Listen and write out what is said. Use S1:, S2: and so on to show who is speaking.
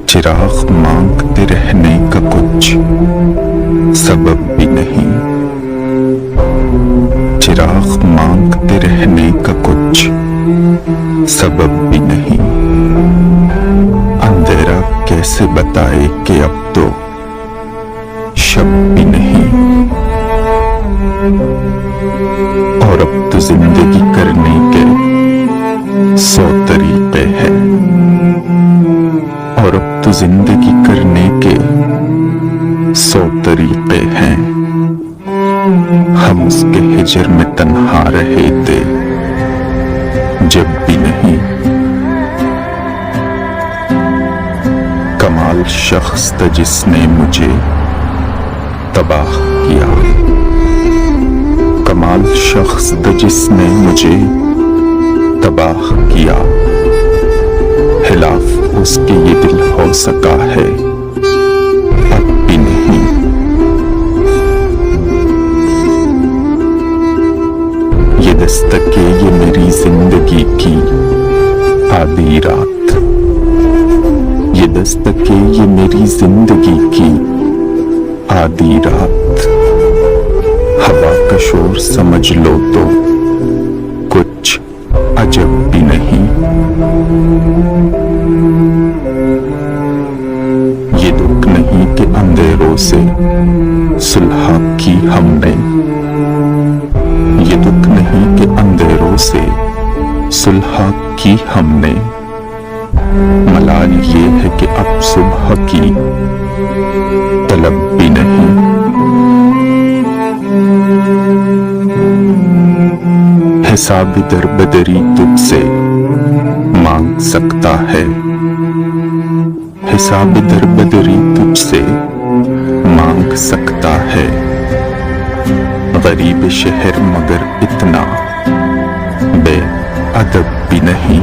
S1: चिराग मांगते रहने का कुछ सबब भी नहीं, चिराग मांगते रहने का कुछ सबब भी नहीं। अंधेरा कैसे बताए कि अब तो शब भी नहीं, और अब तो जिंदगी करने के 100 तरीके हैं, और अब तो जिंदगी करने के 100 तरीके हैं। हम उसके हिजर में तन्हा रहे थे जब भी नहीं। कमाल शख्स था जिसने मुझे तबाह किया, कमाल शख्स था जिसने मुझे तबाह किया। खिलाफ उसके ये दिल हो सका है अब भी नहीं। ये दस्तके ये मेरी जिंदगी की आधी रात, ये दस्तके ये मेरी जिंदगी की आधी रात। हवा का शोर समझ लो तो कुछ अजब भी नहीं। ये दुख नहीं कि अंधेरों से सुलह की हमने, ये दुख नहीं कि अंधेरों से सुलह की हमने। मलाल ये है कि अब सुबह की तलब भी नहीं। हिसाब दरबदरी तुझसे मांग सकता है, हिसाब दरबदरी तुझसे मांग सकता है। गरीब शहर मगर इतना बेअदब भी नहीं।